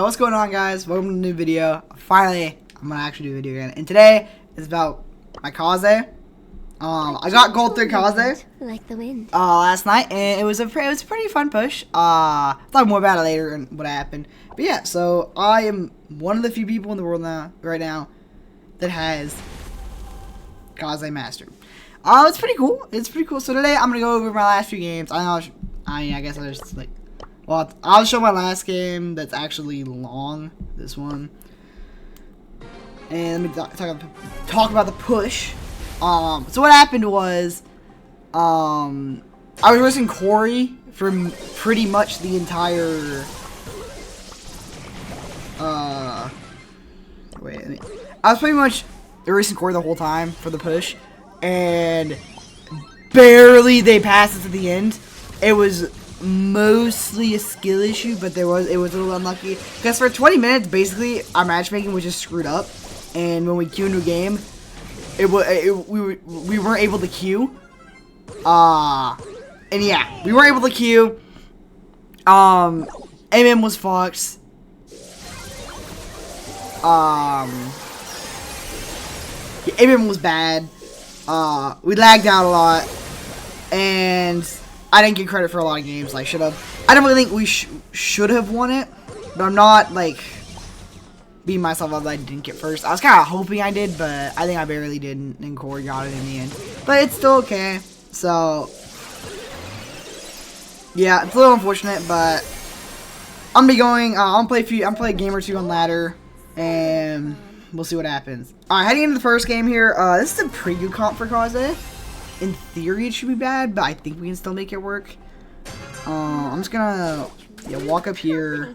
What's going on, guys? Welcome to a new video. Finally, I'm gonna actually do a video again. And today is about my Kaze. I got gold through Kaze like the wind. Last night, and it was a pretty fun push. I'll talk more about it later and what happened. But yeah, so I am one of the few people in the world right now that has Kaze mastered. It's pretty cool. It's pretty cool. So today I'm gonna go over my last few games. I guess I'll just like. Well, I'll show my last game that's actually long, this one. And let me talk about the push. So what happened was, I was racing Corey for pretty much the entire, I was pretty much racing Corey the whole time for the push. And barely they passed it to the end. It was mostly a skill issue, but it was a little unlucky because for 20 minutes basically our matchmaking was just screwed up, and when we queue into a game we weren't able to queue, and yeah, we weren't able to queue. MM was fucked. Yeah, MM was bad. We lagged out a lot, and I didn't get credit for a lot of games. I should have. I don't really think we should have won it, but I'm not like beating myself up that I didn't get first. I was kind of hoping I did, but I think I barely did, and Corey got it in the end. But it's still okay. So yeah, it's a little unfortunate, but I'm gonna be going. I'm play a game or two on ladder, and we'll see what happens. All right, heading into the first game here. This is a pretty good comp for Kaze. In theory, it should be bad, but I think we can still make it work. I'm just gonna walk up here.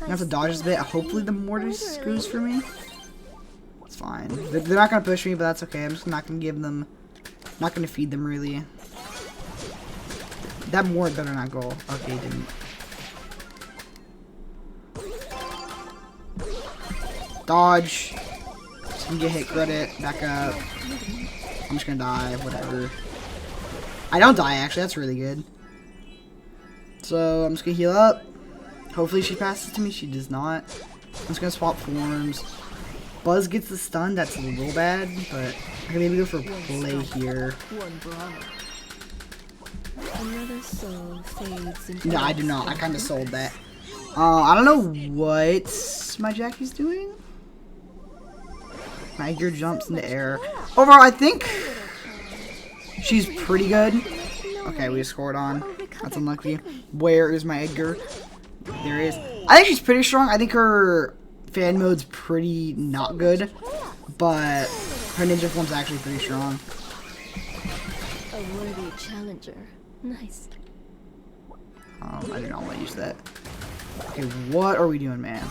I have to dodge this a bit. Hopefully, the mortis goes for me. It's fine. They're not gonna push me, but that's okay. I'm just not gonna give them. Not gonna feed them really. That mort better not go. Okay, it didn't. Dodge. Just gonna get hit credit. Back up. I'm just gonna die, whatever. I don't die, actually. That's really good. So, I'm just gonna heal up. Hopefully she passes to me. She does not. I'm just gonna swap forms. Buzz gets the stun. That's a little bad, but I can maybe go for a play here. No, I do not. I kind of sold that. I don't know what my Jackie's doing. My Edgar jumps in the air. Overall, I think she's pretty good. Okay, we just scored on. That's unlucky. Where is my Edgar? There is. I think she's pretty strong. I think her fan mode's pretty not good, but her ninja form's actually pretty strong. A worthy challenger. Nice. I do not want to use that. Okay, what are we doing, man?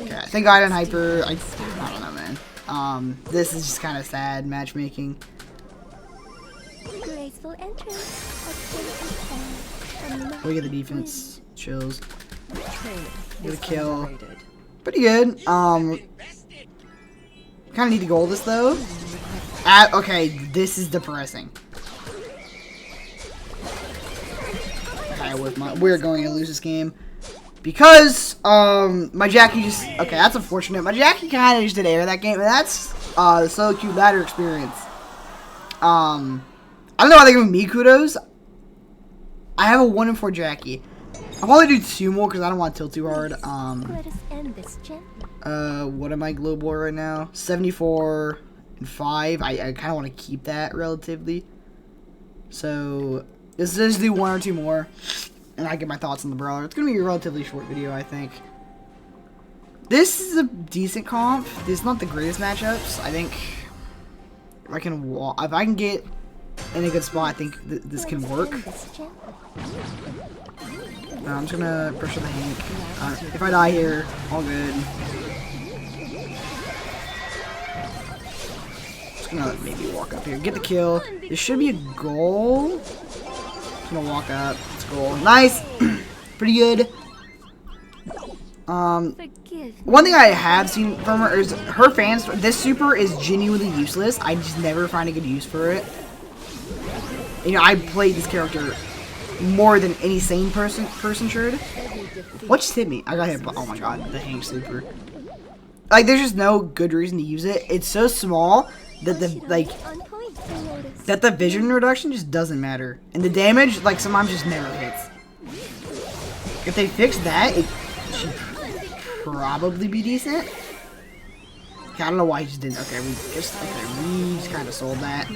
Okay, I think I didn't hyper. I don't know, man. This is just kind of sad matchmaking. Graceful entrance. We get the defense. Chills. Get a kill. Pretty good. Kind of need to goal this though. Okay, this is depressing. Okay, we're going to lose this game. Because, my Jackie just, okay, that's unfortunate. My Jackie kind of just did air that game, and that's, the solo queue ladder experience. I don't know why they're giving me kudos. I have a 1 in 4 Jackie. I'll probably do 2 more because I don't want to tilt too hard. What am I global right now? 74 and 5. I kind of want to keep that relatively. So, let's just do 1 or 2 more. And I get my thoughts on the brawler. It's going to be a relatively short video, I think. This is a decent comp. This is not the greatest matchups. I think if I can get in a good spot, I think this can work. I'm just going to pressure the Hank. If I die here, all good. Just going to maybe walk up here. Get the kill. This should be a goal. Just going to walk up. Goal. Nice. Pretty good. One thing I have seen from her is her fans. This super is genuinely useless. I just never find a good use for it. You know, I played this character more than any sane person should. What just hit me? I got hit by, oh my god, the hang super. Like, there's just no good reason to use it. It's so small that the, like, that the vision reduction just doesn't matter. And the damage, like, sometimes just never hits. If they fix that, it should probably be decent. Okay, I don't know why he just didn't. Okay, we just kind of sold that.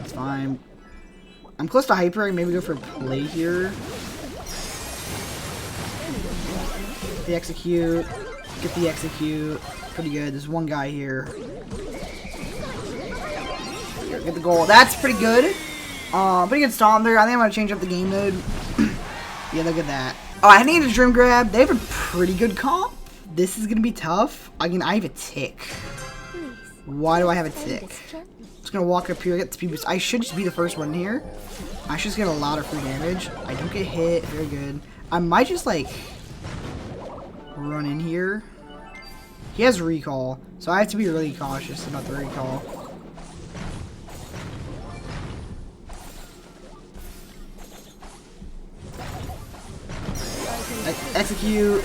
It's fine. I'm close to hyper. Maybe go for a play here. The execute. Get the execute. Pretty good. There's one guy here. Get the goal. That's pretty good. Pretty good stomp there. I think I'm going to change up the game mode. Yeah, look at that. Alright, heading into Dream Grab. They have a pretty good comp. This is going to be tough. I have a tick. Why do I have a tick? I'm just going to walk up here, get the speed boost. I should just be the first one here. I should just get a lot of free damage. I don't get hit. Very good. I might just, like, run in here. He has recall, so I have to be really cautious about the recall. Execute.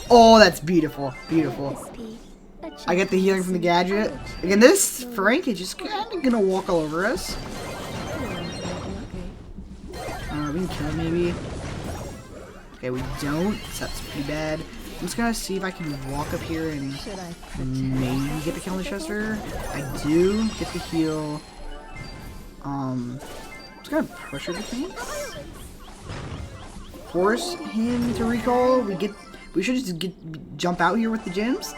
Oh, that's beautiful. Beautiful. I get the healing from the gadget. Again, this Frank is just kind of gonna walk all over us. We can kill him maybe. Okay, we don't. So that's pretty bad. I'm just gonna see if I can walk up here and maybe get the kill on the Chester. I do get the heal. I'm just gonna pressure the things. Force him to recall. We should just jump out here with the gems.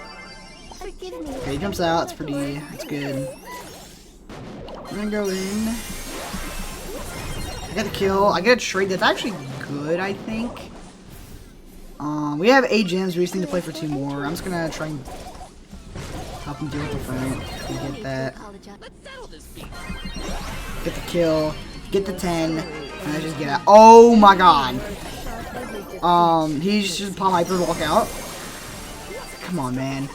Okay, he jumps out. That's good. I'm gonna go in. I got the kill. I get a trade that's actually good, I think. We have 8 gems. We just need to play for 2 more. I'm just gonna try and help him deal with the Frank. Get that. Get the kill. Get the 10. And I just get out. Oh my god. He's just pop hyper walk out. Come on, man.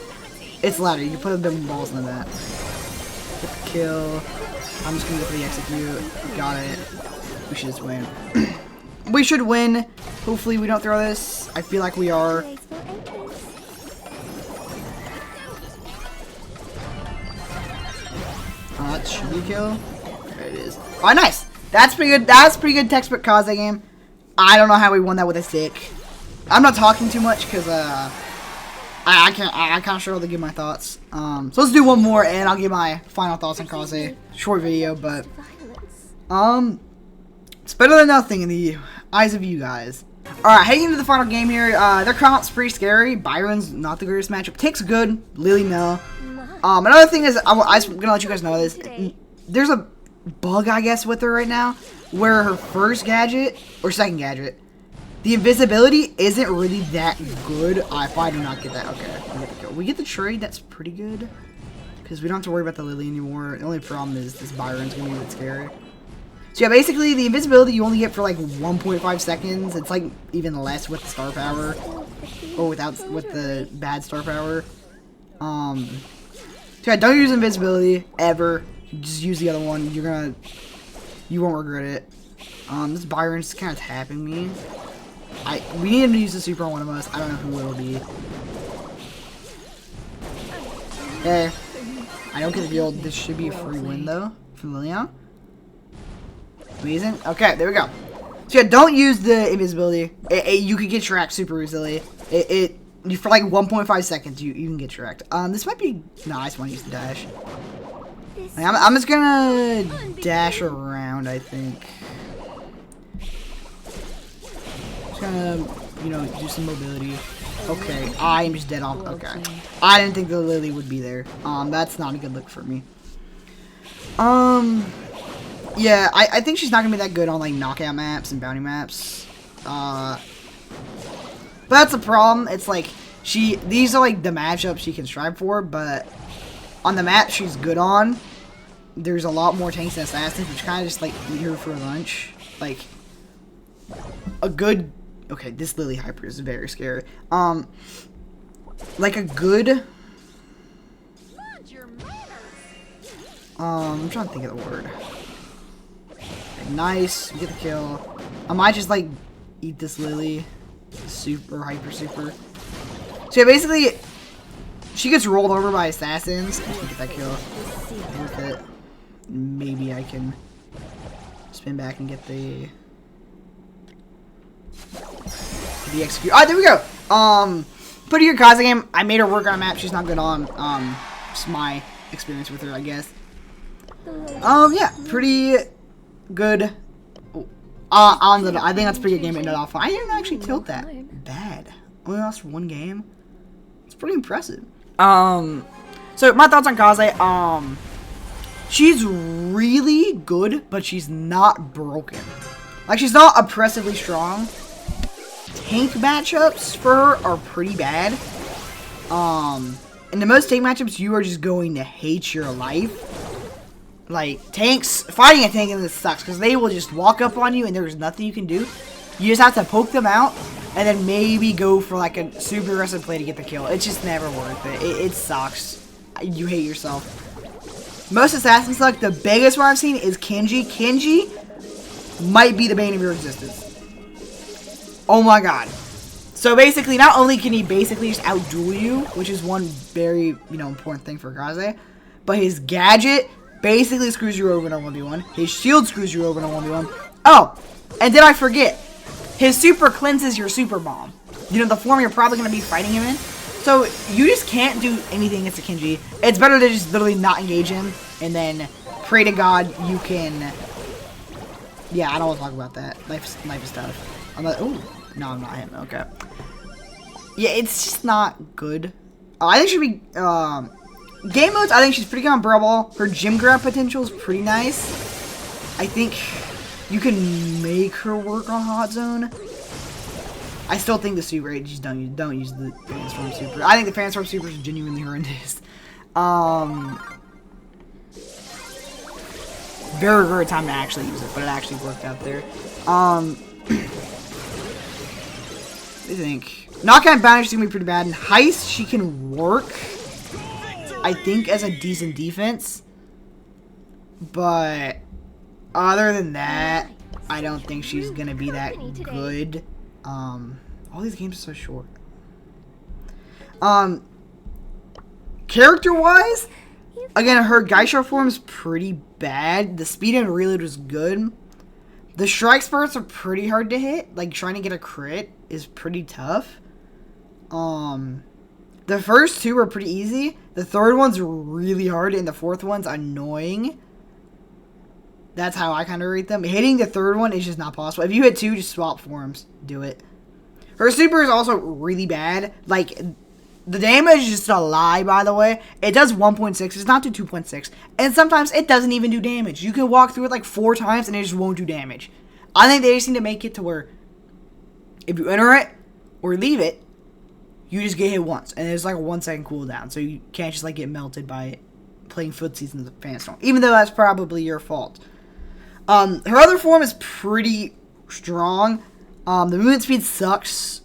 It's ladder. You can put them balls in that. Get the kill. I'm just gonna go for the execute. Got it. We should just win. We should win. Hopefully we don't throw this. I feel like we are. That should be a kill. There it is. Oh, nice. That's pretty good. That's pretty good textbook Kaze game. I don't know how we won that with a stick. I'm not talking too much because I kind of struggle to give my thoughts. So let's do one more and I'll give my final thoughts on Kaze. Short video, but it's better than nothing in the eyes of you guys. Alright, heading into the final game here. Their comp's pretty scary. Byron's not the greatest matchup. Tick's good. Lily, no. Another thing is, I'm gonna let you guys know this. There's a bug, I guess, with her right now, where her first gadget, or second gadget, the invisibility isn't really that good. If I do not get that, okay. We get the trade, that's pretty good. Because we don't have to worry about the Lily anymore. The only problem is this Byron's gonna be a bit scary. So yeah, basically the invisibility you only get for like 1.5 seconds. It's like even less with the star power, or with the bad star power. So yeah, don't use invisibility ever. Just use the other one. You won't regret it. This Byron's kind of tapping me. We need him to use the super on one of us. I don't know who it'll be. Okay. I don't get the deal. This should be a free win though from Lilian. Amazing. Okay, there we go. So yeah, don't use the invisibility. You could get tracked super easily. For like 1.5 seconds, you can get tracked. This might be. No, I just want to use the dash. Like, I'm just gonna dash around. I think. Just gonna, do some mobility. Okay, I'm just dead off. Okay, I didn't think the Lily would be there. That's not a good look for me. Yeah, I think she's not gonna be that good on like knockout maps and bounty maps. But that's a problem. It's like these are like the matchups she can strive for, but on the map she's good on, there's a lot more tanks and assassins, which kind of just like eat her for lunch. Like a good. Okay, this Lily Hyper is very scary. Like a good. I'm trying to think of the word. Okay, nice, you get the kill. I might just like eat this Lily. Super, hyper super. So yeah, basically, she gets rolled over by assassins. I can get that kill. Worth it. Maybe I can spin back and get the execute. Oh, there we go. Put your Kaze game. I made her work on a map she's not good on. Just my experience with her, I guess. Yeah, pretty good. I think that's a pretty good game to end it off on. I didn't actually tilt that bad. Only lost one game. It's pretty impressive. So my thoughts on Kaze. She's really good, but she's not broken. Like, she's not oppressively strong. Tank matchups for her are pretty bad. In the most tank matchups, you are just going to hate your life. Like, tanks, fighting a tank in this sucks, because they will just walk up on you and there's nothing you can do. You just have to poke them out, and then maybe go for like a super aggressive play to get the kill. It's just never worth it. It sucks. You hate yourself. Most assassins suck. The biggest one I've seen is Kenji. Kenji might be the bane of your existence. Oh my god. So basically, not only can he basically just outduel you, which is one very, important thing for Kaze, but his gadget basically screws you over in a 1v1. His shield screws you over in a 1v1. Oh, and did I forget? His super cleanses your super bomb. The form you're probably going to be fighting him in. So, you just can't do anything against a Kenji. It's better to just literally not engage him, and then pray to God you can... Yeah, I don't want to talk about that. Life is tough. I'm like, ooh. No, I'm not him. Okay. Yeah, it's just not good. I think she'd be... game modes, I think she's pretty good on Brawl Ball. Her gym grab potential is pretty nice. I think you can make her work on Hot Zone. I still think the super rate, just don't use the Transform Super. I think the Transform Super is genuinely horrendous. Very rare time to actually use it, but it actually worked out there. I think knockout bounty is gonna be pretty bad. In Heist, she can work, I think, as a decent defense, but other than that, I don't think she's gonna be that good. All these games are so short. Character-wise, again, her Geisha form is pretty bad. The speed and reload is good. The strike spurts are pretty hard to hit. Like, trying to get a crit is pretty tough. The first two are pretty easy. The third one's really hard, and the fourth one's annoying. That's how I kind of rate them. Hitting the third one is just not possible. If you hit two, just swap forms. Do it. Her super is also really bad. Like, the damage is just a lie, by the way. It does 1.6. It's not to 2.6. And sometimes it doesn't even do damage. You can walk through it like 4 times and it just won't do damage. I think they just need to make it to where if you enter it or leave it, you just get hit once. And there's like a 1-second cooldown. So you can't just like get melted by playing footsies in the Fanstorm. Even though that's probably your fault. Her other form is pretty strong. The movement speed sucks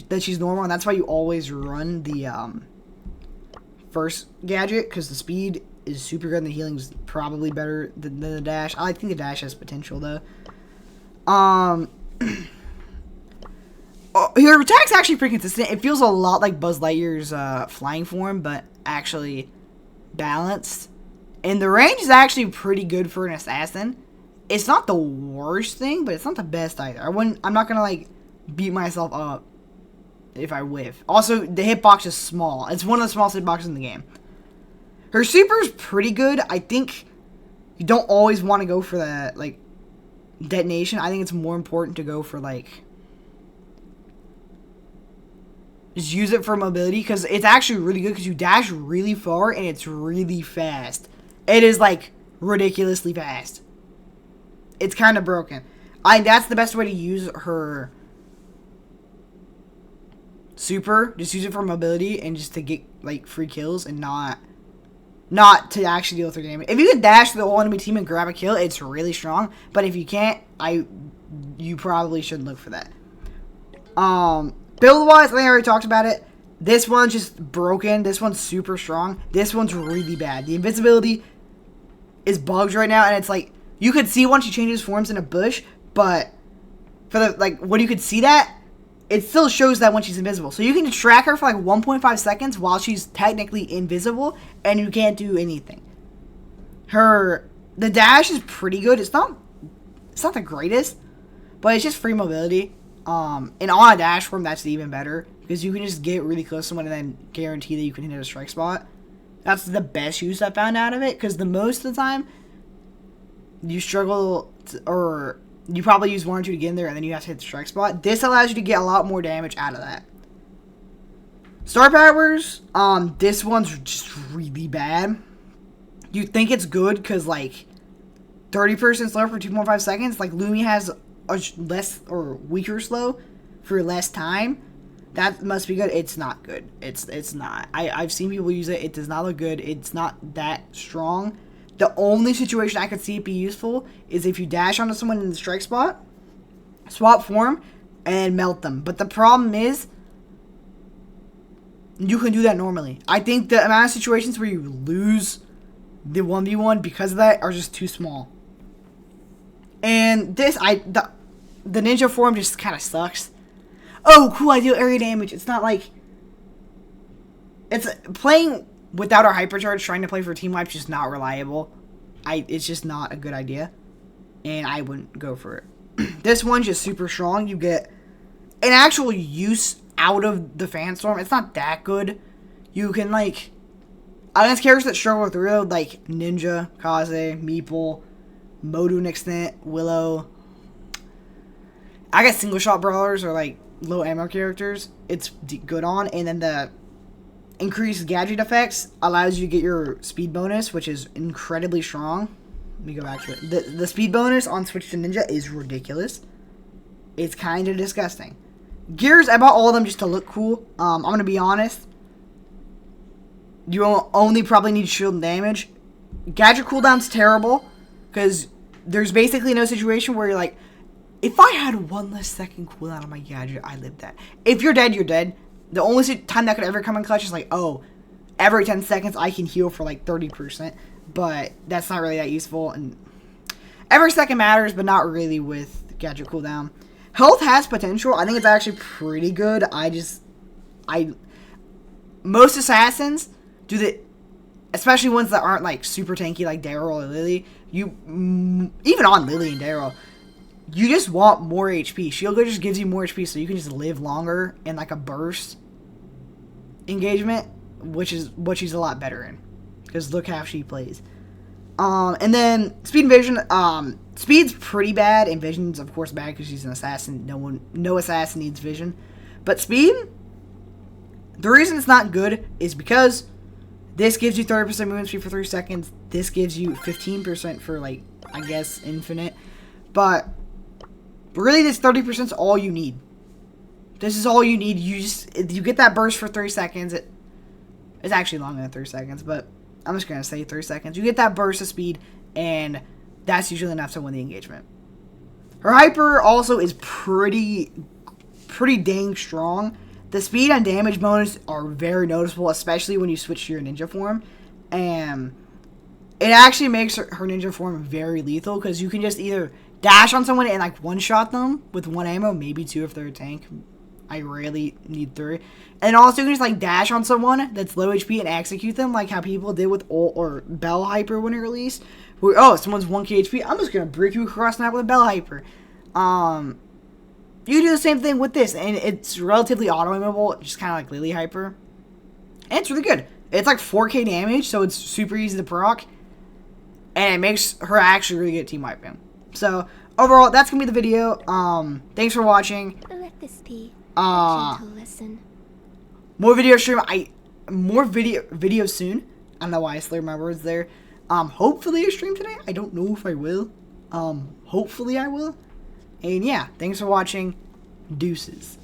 that she's normal, and that's why you always run the first gadget, because the speed is super good and the healing is probably better than the dash. I think the dash has potential, though. Her attack's actually pretty consistent. It feels a lot like Buzz Lightyear's flying form, but actually balanced. And the range is actually pretty good for an assassin. It's not the worst thing, but it's not the best either. I'm not gonna like beat myself up if I whiff. Also, the hitbox is small. It's one of the smallest hitboxes in the game. Her super is pretty good. I think you don't always want to go for that like detonation. I think it's more important to go for like just use it for mobility, because it's actually really good because you dash really far and it's really fast. It is like ridiculously fast. It's kind of broken. That's the best way to use her super. Just use it for mobility and just to get like free kills and not to actually deal with her damage. If you can dash to the whole enemy team and grab a kill, it's really strong. But if you can't, you probably shouldn't look for that. Build wise, I think I already talked about it. This one's just broken. This one's super strong. This one's really bad. The invincibility is bugged right now, and it's like you could see once she changes forms in a bush, but for the, like, when you could see that, it still shows that when she's invisible. So you can track her for like 1.5 seconds while she's technically invisible, and you can't do anything. The dash is pretty good. It's not the greatest, but it's just free mobility. And on a dash form, that's even better, because you can just get really close to someone and then guarantee that you can hit a strike spot. That's the best use I found out of it, because the most of the time, you struggle or you probably use 1 or 2 to get in there, and then you have to hit the strike spot. This allows you to get a lot more damage out of that. Star powers, this one's just really bad. You think it's good because, like, 30% slow for 2.5 seconds. Like, Lumi has a less or weaker slow for less time. That must be good. It's not good. It's not. I've seen people use it. It does not look good. It's not that strong. The only situation I could see it be useful is if you dash onto someone in the strike spot, swap form, and melt them. But the problem is, you can do that normally. I think the amount of situations where you lose the 1v1 because of that are just too small. And this, the ninja form just kind of sucks. Oh, cool, I deal area damage. It's not like... It's playing without our hypercharge, trying to play for team wipe, just not reliable. It's just not a good idea. And I wouldn't go for it. This one's just super strong. You get an actual use out of the fan storm. It's not that good. You can, like... Against characters that struggle with real, like Ninja, Kaze, Meeple, Mo to an extent, Willow. I guess single shot brawlers are like low ammo characters. It's good on. And then the increased gadget effects allows you to get your speed bonus, which is incredibly strong. Let me go back to it. The speed bonus on Switch to Ninja is ridiculous. It's kind of disgusting. Gears, I bought all of them just to look cool. I'm going to be honest. You only probably need shield and damage. Gadget cooldown's terrible, because there's basically no situation where you're like, if I had 1 less second cooldown on my gadget, I lived that. If you're dead, you're dead. The only time that could ever come in clutch is like, oh, every 10 seconds I can heal for like 30%, but that's not really that useful. And every second matters, but not really with gadget cooldown. Health has potential. I think it's actually pretty good. Most assassins do the, especially ones that aren't like super tanky like Daryl or Lily. Even on Lily and Daryl, you just want more HP. Shield just gives you more HP, so you can just live longer in like a burst engagement, which is what she's a lot better in. Because look how she plays. And then speed and vision. Speed's pretty bad, and vision's of course bad because she's an assassin. No assassin needs vision. But speed, the reason it's not good is because this gives you 30% movement speed for 3 seconds. This gives you 15% for, like, I guess, infinite. But really, this 30% is all you need. This is all you need. You get that burst for 3 seconds. It's actually longer than 3 seconds, but I'm just going to say 3 seconds. You get that burst of speed, and that's usually enough to win the engagement. Her hyper also is pretty dang strong. The speed and damage bonus are very noticeable, especially when you switch to your ninja form. And it actually makes her ninja form very lethal, because you can just either dash on someone and like one-shot them with 1 ammo, maybe 2 if they're a tank. I rarely need 3. And also you can just like dash on someone that's low HP and execute them, like how people did with ult or Bell Hyper when it released. Where, oh, someone's 1k HP, I'm just going to break you across the map with a Bell Hyper. You do the same thing with this, and it's relatively auto-aimable, just kind of like Lily Hyper. And it's really good. It's like 4k damage, so it's super easy to proc. And it makes her actually really good at team wiping. So, overall, that's going to be the video. Thanks for watching. Let this be a gentle lesson. More video stream. More videos soon. I don't know why I slurred my words there. Hopefully a stream today. I don't know if I will. Hopefully I will. And yeah, thanks for watching. Deuces.